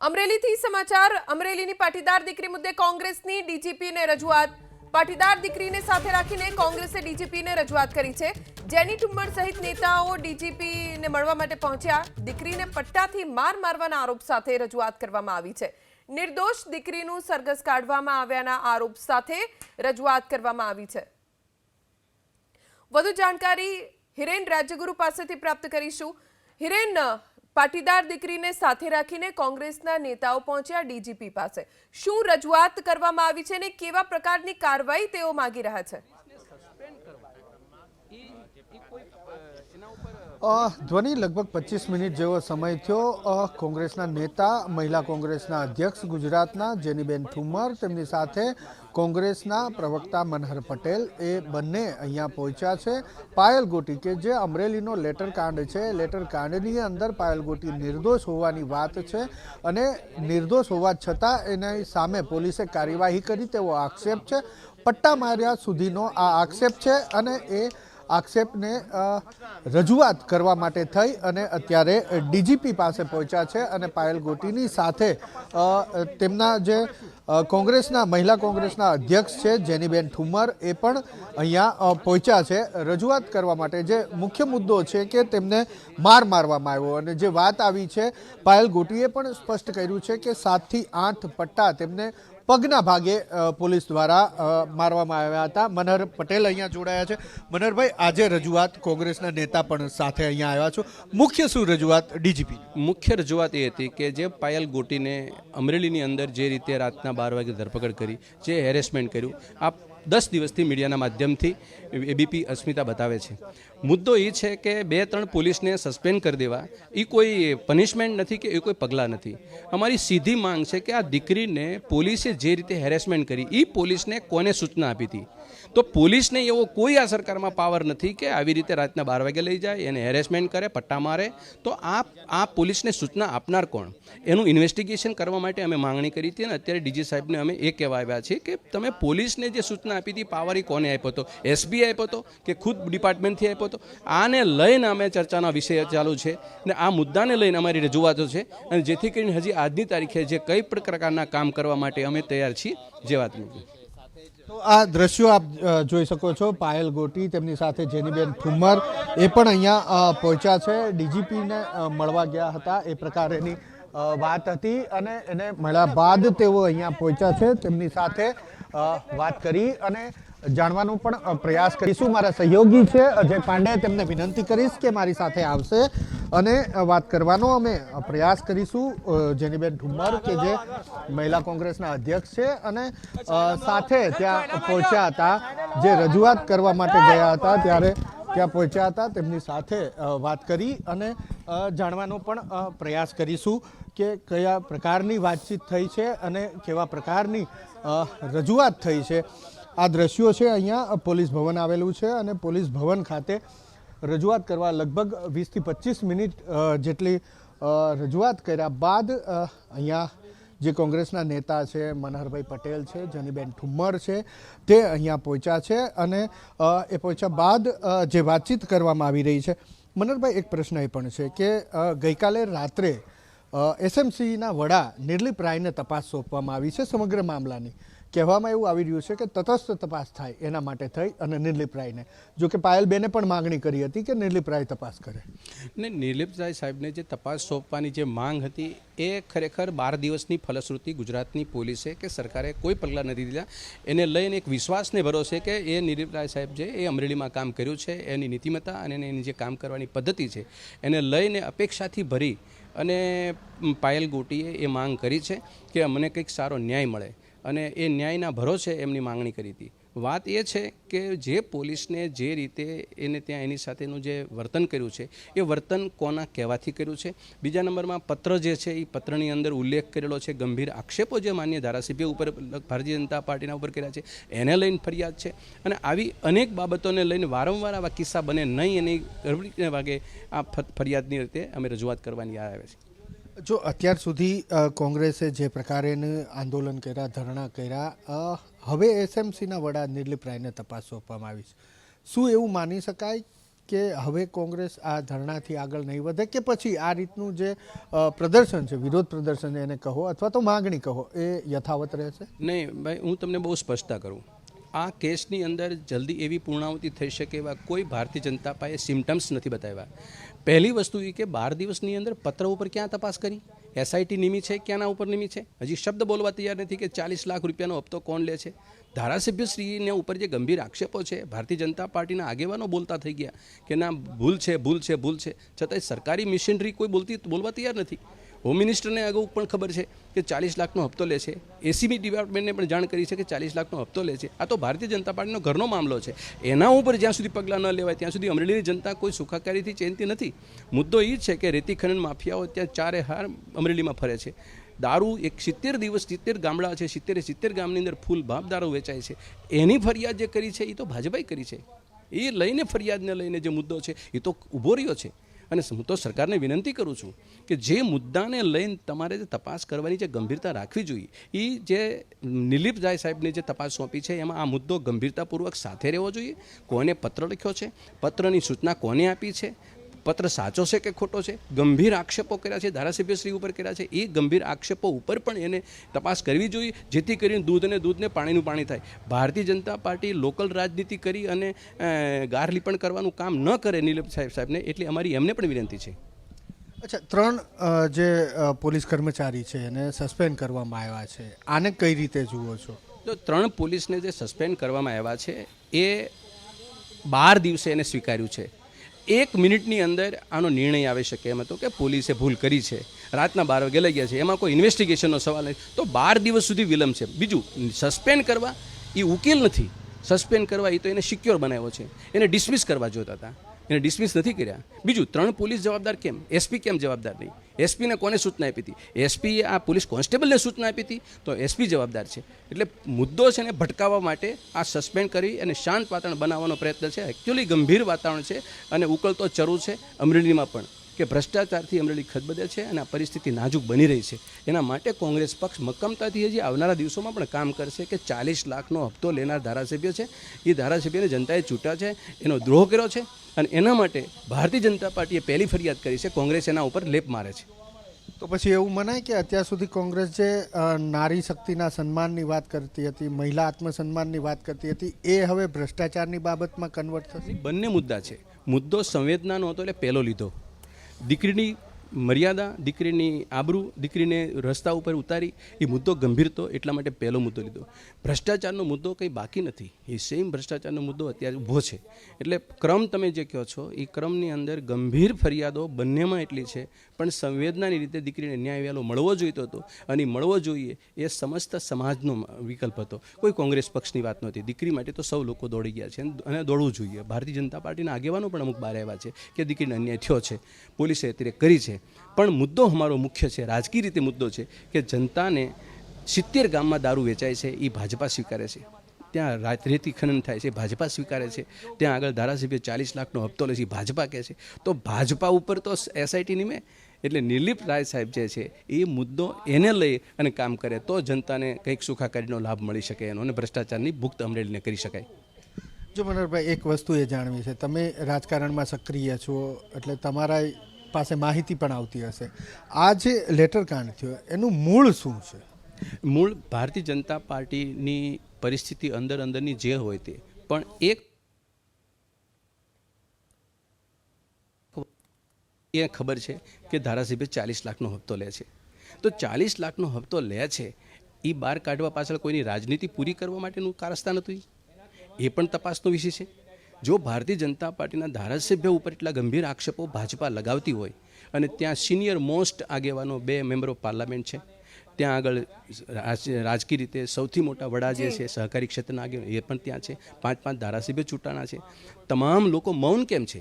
અમરેલીથી સમાચાર અમરેલીની પાટીદાર દીકરી મુદ્દે કોંગ્રેસની ડીજીપીને રજૂઆત પાટીદાર દીકરીને સાથે રાખીને કોંગ્રેસે ડીજીપીને રજૂઆત કરી છે। જેની ઠુમ્મર સહિત નેતાઓ ડીજીપીને મળવા માટે પહોંચ્યા। દીકરીને પટ્ટાથી માર મારવાના આરોપ સાથે રજૂઆત કરવામાં આવી છે। નિર્દોષ દીકરીનું સરઘસ કાઢવામાં આવ્યાના આરોપ સાથે રજૂઆત કરવામાં આવી છે। વધુ જાણકારી હિરેન રાજ્યગુરુ પાસેથી પ્રાપ્ત કરીશું। હિરેન, પાટીદાર દીકરીને સાથે રાખીને કોંગ્રેસના નેતાઓ પહોંચ્યા ડીજીપી પાસે। શું રજૂઆત કરવામાં આવી છે અને કેવા પ્રકારની કાર્યવાહી તેઓ માંગી રહ્યા છે? ધ્વનિ લગભગ 25 મિનિટ જેવો સમય થયો। કોંગ્રેસના નેતા, મહિલા કોંગ્રેસના અધ્યક્ષ ગુજરાતના જેનીબેન ઠુમ્મર, તેમની સાથે કોંગ્રેસના પ્રવક્તા મનહર પટેલ એ બંને અહીંયા પહોંચ્યા છે। પાયલ ગોટી કે જે અમરેલીનો લેટર કાંડ છે, લેટર કાંડની અંદર પાયલ ગોટી નિર્દોષ હોવાની વાત છે અને નિર્દોષ હોવા છતાં એની સામે પોલીસે કાર્યવાહી કરી તેવો આક્ષેપ છે। પટ્ટા માર્યા સુધીનો આ આક્ષેપ છે અને એ આક્ષેપને રજૂઆત કરવા માટે થઈ અને અત્યારે ડીજીપી પાસે પહોંચ્યા છે અને પાયલ ગોટીની સાથે તેમના જે કોંગ્રેસના મહિલા કોંગ્રેસના અધ્યક્ષ છે જેનીબેન ઠુમ્મર એ પણ અહીંયા પહોંચ્યા છે રજૂઆત કરવા માટે। જે મુખ્ય મુદ્દો છે કે તેમને મારવામાં આવ્યો અને જે વાત આવી છે, પાયલ ગોટીએ પણ સ્પષ્ટ કર્યું છે કે 7 થી 8 પટ્ટા તેમને પગના ભાગે પોલીસ દ્વારા મારવામાં આવ્યા હતા। મનહર પટેલ અહીંયા જોડાયા છે। મનહરભાઈ, આજે રજૂઆત કોંગ્રેસના નેતા પણ સાથે અહીંયા આવ્યા છો, મુખ્ય શું રજૂઆત ડીજીપી? મુખ્ય રજૂઆત એ હતી કે જે પાયલ ગોટીને અમરેલીની અંદર જે રીતે રાતના 12 વાગે ધરપકડ કરી, જે હેરેસમેન્ટ કર્યું, આ 10 દિવસથી મીડિયાના માધ્યમથી એબીપી અસ્મિતા બતાવે છે। મુદ્દો એ છે કે 2-3 પોલીસને સસ્પેન્ડ કરી દેવા એ કોઈ પનિશમેન્ટ નથી કે એ કોઈ પગલાં નથી। અમારી સીધી માંગ છે કે આ દીકરીને પોલીસે જે રીતે હેરેસમેન્ટ કરી એ પોલીસને કોને સૂચના આપી હતી? તો પોલીસને એવો કોઈ આ સરકારમાં પાવર નથી કે આવી રીતે રાતના 12 વાગે લઈ જાય, એને હેરેસમેન્ટ કરે, પટ્ટા મારે। તો આ પોલીસને સૂચના આપનાર કોણ? એનું ઇન્વેસ્ટિગેશન કરવા માટે અમે માંગણી કરી હતી અને અત્યારે ડીજી સાહેબને અમે એ કહેવા આવ્યા છીએ કે તમે પોલીસને જે સૂચના આપી હતી પાવર એ કોને આપ્યો હતો? એસબી આપ્યો હતો કે ખુદ ડિપાર્ટમેન્ટથી આપ્યો હતો? આને લઈને અમે ચર્ચાના વિષય ચાલુ છે ને આ મુદ્દાને લઈને અમારી રજૂઆતો છે અને જેથી કરીને હજી આજની તારીખે જે કઈ પ્રકારના કામ કરવા માટે અમે તૈયાર છીએ, જે વાત મૂકી। તો આ દ્રશ્યો આપ જોઈ શકો છો। પાયલ ગોટી, તેમની સાથે જેનીબેન ઠુમ્મર એ પણ અહીંયા પહોંચ્યા છે। ડીજીપીને મળવા ગયા હતા એ પ્રકારેની વાત હતી અને એને મળ્યા બાદ તેઓ અહીંયા પહોંચ્યા છે। તેમની સાથે વાત કરી અને જાણવાનો પણ પ્રયાસ કરીશું। મારા સહયોગી છે અજય પાંડે, તેમને વિનંતી કરીશ કે મારી સાથે આવશે અને વાત કરવાનો અમે પ્રયાસ કરીશું। જેનીબેન ઠુમ્મર કે જે મહિલા કોંગ્રેસના અધ્યક્ષ છે અને સાથે ત્યાં પહોંચ્યા હતા, જે રજૂઆત કરવા માટે ગયા હતા ત્યારે ત્યાં પહોંચ્યા હતા, તેમની સાથે વાત કરી અને જાણવાનો પણ પ્રયાસ કરીશું કે કયા પ્રકારની વાતચીત થઈ છે અને કેવા પ્રકારની રજૂઆત થઈ છે। આ દ્રશ્યો છે, અહીંયા પોલીસ ભવન આવેલું છે અને પોલીસ ભવન ખાતે રજૂઆત કરવા લગભગ 20 થી 25 મિનિટ જેટલી રજૂઆત કર્યા બાદ અહીંયા જે કોંગ્રેસના નેતા છે, મનહરભાઈ પટેલ છે, જેનીબેન ઠુમ્મર છે, તે અહીંયા પહોંચ્યા છે અને એ પહોંચ્યા બાદ જે વાતચીત કરવામાં આવી રહી છે। મનહરભાઈ, એક પ્રશ્ન એ પણ છે કે ગઈકાલે રાત્રે એસએમસીના વડા નિર્લિપ રાયને તપાસ સોંપવામાં આવી છે સમગ્ર મામલાની। કહેવામાં એવું આવી રહ્યું છે કે તટસ્થ તપાસ થાય એના માટે થઈ અને નિર્લિપ રાયને, જો કે પાયલબેને પણ માંગણી કરી હતી કે નિર્લિપ રાય તપાસ કરે ને નિર્લિપ રાય સાહેબને જે તપાસ સોંપવાની જે માંગ હતી એ ખરેખર 12 દિવસની ફલશ્રુતિ ગુજરાતની પોલીસે કે સરકારે કોઈ પગલાં નથી લીધા। એને લઈને એક વિશ્વાસને ભરોસે કે એ નિર્લિપ રાય સાહેબ જે એ અમરેલીમાં કામ કર્યું છે, એની નીતિમત્તા અને એની જે કામ કરવાની પદ્ધતિ છે એને લઈને અપેક્ષાથી ભરી અને પાયલ ગોટીએ એ માંગ કરી છે કે અમને કંઈક સારો ન્યાય મળે અને એ ન્યાયના ભરોસે એમની માંગણી કરી હતી। વાત એ છે કે જે પોલીસને જે રીતે એને ત્યાં એની સાથેનું જે વર્તન કર્યું છે એ વર્તન કોના કહેવાથી કર્યું છે? બીજા નંબરમાં પત્ર જે છે એ પત્રની અંદર ઉલ્લેખ કરેલો છે, ગંભીર આક્ષેપો જે માન્ય ધારાસભ્ય ઉપર ભારતીય જનતા પાર્ટીના ઉપર કર્યા છે એને લઈને ફરિયાદ છે અને આવી અનેક બાબતોને લઈને વારંવાર આવા કિસ્સા બને નહીં એની ગરબડીને વાગે આ ફરિયાદની રીતે અમે રજૂઆત કરવાની આવે છે। જો અત્યાર સુધી કોંગ્રેસે જે પ્રકારેનું આંદોલન કર્યા, ધરણા કર્યા, હવે એસએમસીના વડા નિર્લિપ રાયને તપાસ સોંપવામાં આવી છે, શું એવું માની શકાય કે હવે કોંગ્રેસ આ ધરણાથી આગળ નહીં વધે, કે પછી આ રીતનું જે પ્રદર્શન છે, વિરોધ પ્રદર્શન એને કહો અથવા તો માગણી કહો, એ યથાવત રહેશે? નહીં ભાઈ, હું તમને બહુ સ્પષ્ટતા કરું, આ કેસની અંદર જલ્દી એવી પૂર્ણાહુતિ થઈ શકે એવા કોઈ ભારતીય જનતા પાસે સિમ્ટમ્સ નથી બતાવ્યા. પહેલી વસ્તુ એ કે 12 દિવસની અંદર પત્ર ઉપર ક્યાં તપાસ કરી, એસઆઈટી નિમી છે, ક્યાંના ઉપર નિમી છે? હજી શબ્દ બોલવા તૈયાર નથી કે 40 લાખ રૂપિયાનો હપ્તો કોણ લે છે. ધારાસભ્યશ્રીને ઉપર જે ગંભીર આક્ષેપો છે, ભારતીય જનતા પાર્ટીના આગેવાનો બોલતા થઈ ગયા કે ના ભૂલ છે, ભૂલ છે, ભૂલ છે, છતાંય સરકારી મિશનરી કોઈ બોલવા તૈયાર નથી. હોમ મિનિસ્ટરને અગાઉ પણ ખબર છે કે 40 લાખનો હપ્તો લે છે, એસીબી ડિપાર્ટમેન્ટને પણ જાણ કરી છે કે 40 લાખનો હપ્તો લે છે. આ તો ભારતીય જનતા પાર્ટીનો ઘરનો મામલો છે. એના ઉપર જ્યાં સુધી પગલાં ન લેવાય ત્યાં સુધી અમરેલીની જનતા કોઈ સુખાકારીથી ચેનતી નથી. મુદ્દો એ જ છે કે રેતી ખનન માફિયાઓ ત્યાં ચારે હાર અમરેલીમાં ફરે છે. દારૂ 70 દિવસ 70 ગામડા છે, 70 ગામની અંદર ફૂલ ભાપ દારૂ વેચાય છે. એની ફરિયાદ જે કરી છે એ તો ભાજપાએ કરી છે. એ લઈને ફરિયાદને લઈને જે મુદ્દો છે એ તો ઊભો રહ્યો છે. અને હું તો સરકારને વિનંતી કરું છું કે જે મુદ્દાને લઈને તમારે જે તપાસ કરવાની જે ગંભીરતા રાખવી જોઈએ, એ જે નિલીપ રાય સાહેબને જે તપાસ સોંપી છે એમાં આ મુદ્દો ગંભીરતાપૂર્વક સાથે રહેવો જોઈએ. કોને પત્ર લખ્યો છે, પત્રની સૂચના કોને આપી છે, પત્ર સાચો છે કે ખોટો છે, ગંભીર આક્ષેપો કર્યા છે ધારાસભ્યશ્રી ઉપર કર્યા છે, એ ગંભીર આક્ષેપો ઉપર પણ એને તપાસ કરવી જોઈએ, જેથી કરીને દૂધને પાણીનું પાણી થાય. ભારતીય જનતા પાર્ટી લોકલ રાજનીતિ કરી અને ગારલીપણ કરવાનું કામ ન કરે નિલીપ સાહેબને, એટલે અમારી એમને પણ વિનંતી છે. અચ્છા, 3 જે પોલીસ કર્મચારી છે એને સસ્પેન્ડ કરવામાં આવ્યા છે, આને કઈ રીતે જુઓ છો? તો 3 પોલીસને જે સસ્પેન્ડ કરવામાં આવ્યા છે એ 12 દિવસે એને સ્વીકાર્યું છે. 1 મિનિટની અંદર આનો નિર્ણય આવી શકે એમ હતો કે પોલીસે ભૂલ કરી છે, રાતના 12 વાગે લઈ ગયા છે, એમાં કોઈ ઇન્વેસ્ટિગેશનનો સવાલ નથી. તો 12 દિવસ સુધી વિલંબ છે. બીજું, સસ્પેન્ડ કરવા એ ઉકેલ નથી. સસ્પેન્ડ કરવા એ તો એને સિક્યોર બનાવ્યો છે. એને ડિસમિસ કરવા જોતા હતા, એને ડિસમિસ નથી કર્યા. બીજું, 3 પોલીસ જવાબદાર કેમ? એસપી કેમ જવાબદાર નહીં? એસપીને કોને સૂચના આપી હતી? એસપીએ આ પોલીસ કોન્સ્ટેબલને સૂચના આપી હતી, તો એસપી જવાબદાર છે. એટલે મુદ્દો છે ને ભટકાવવા માટે આ સસ્પેન્ડ કરી અને શાંત વાતાવરણ બનાવવાનો પ્રયત્ન છે. એકચ્યુઅલી ગંભીર વાતાવરણ છે અને ઉકળતો ચરુ છે અમરેલીમાં પણ, કે ભ્રષ્ટાચારથી અમરેલી ખદબદે છે અને આ પરિસ્થિતિ નાજુક બની રહી છે. એના માટે કોંગ્રેસ પક્ષ મક્કમતાથી હજી આવનારા દિવસોમાં પણ કામ કરશે કે 40 લાખનો હપ્તો લેનાર ધારાસભ્ય છે, એ ધારાસભ્યને જનતાએ ચૂંટ્યા છે, એનો દ્રોહ કર્યો છે અને એના માટે ભારતીય જનતા પાર્ટીએ પહેલી ફરિયાદ કરી છે. કોંગ્રેસ એના ઉપર લેપ મારે છે. તો પછી એવું મનાય કે અત્યાર સુધી કોંગ્રેસ જે નારી શક્તિના સન્માનની વાત કરતી હતી, મહિલા આત્મસન્માનની વાત કરતી હતી, એ હવે ભ્રષ્ટાચારની બાબતમાં કન્વર્ટ થશે? બંને મુદ્દા છે. મુદ્દો સંવેદનાનો હતો એટલે પહેલો લીધો. દીકરીની મર્યાદા, દીકરીની આબરૂ, દીકરીને રસ્તા ઉપર ઉતારી, એ મુદ્દો ગંભીર હતો એટલા માટે પહેલો મુદ્દો લીધો. ભ્રષ્ટાચારનો મુદ્દો કંઈ બાકી નથી, એ સેમ ભ્રષ્ટાચારનો મુદ્દો અત્યારે ઊભો છે. એટલે ક્રમ તમે જે કહો છો એ ક્રમની અંદર ગંભીર ફરિયાદો બંનેમાં એટલી છે, પણ સંવેદનાની રીતે દીકરીને ન્યાય વહેલો મળવો જોઈતો હતો અને મળવો જોઈએ એ સમસ્ત સમાજનો વિકલ્પ હતો, કોઈ કોંગ્રેસ પક્ષની વાત નહોતી. દીકરી માટે તો સૌ લોકો દોડી ગયા છે અને દોડવું જોઈએ. ભારતીય જનતા પાર્ટીના આગેવાનો પણ અમુક બહાર આવ્યા છે કે દીકરીને અન્યાય થયો છે, પોલીસે અત્યારે કરી છે. પણ મુદ્દો અમારો મુખ્ય છે, રાજકીય રીતે મુદ્દો છે કે જનતાને 70 ગામમાં દારૂ વેચાય છે, એ ભાજપા સ્વીકારે છે. ત્યાં રેતી ખનન થાય છે, ભાજપા સ્વીકારે છે. ત્યાં આગળ ધારાસભ્ય 40 લાખનો હપ્તો લે છે, ભાજપા કહે છે. તો ભાજપા ઉપર તો એસઆઈટી નિમે. એટલે નિલીપ રાય સાહેબ જે છે એ મુદ્દો એને લઈ અને કામ કરે તો જનતાને કંઈક સુખાકારીનો લાભ મળી શકે એનો, અને ભ્રષ્ટાચારની ભુક્ત અમરેલીને કરી શકાય. જો મનોહરભાઈ, એક વસ્તુ એ જાણવી છે, તમે રાજકારણમાં સક્રિય છો એટલે તમારા પાસે માહિતી પણ આવતી હશે. આ જે લેટરકાંડ થયો એનું મૂળ શું છે? મૂળ ભારતીય જનતા પાર્ટીની પરિસ્થિતિ અંદરની જે હોય તે, પણ એક એ ખબર છે કે ધારાસભ્ય 40 લાખનો હપ્તો લે છે. તો 40 લાખનો હપ્તો લે છે એ બહાર કાઢવા પાછળ કોઈની રાજનીતિ પૂરી કરવા માટેનું કારસ્તાન હતું, એ પણ તપાસનો વિષય છે. જો ભારતીય જનતા પાર્ટીના ધારાસભ્ય ઉપર એટલા ગંભીર આક્ષેપો ભાજપા લગાવતી હોય અને ત્યાં સિનિયર મોસ્ટ આગેવાનો 2 મેમ્બર ઓફ પાર્લામેન્ટ છે, ત્યાં આગળ રાજકીય રીતે સૌથી મોટા વડા જે છે સહકારી ક્ષેત્રના આગેવાનો એ પણ ત્યાં છે, 5 ધારાસભ્ય ચૂંટાણા છે, તમામ લોકો મૌન કેમ છે?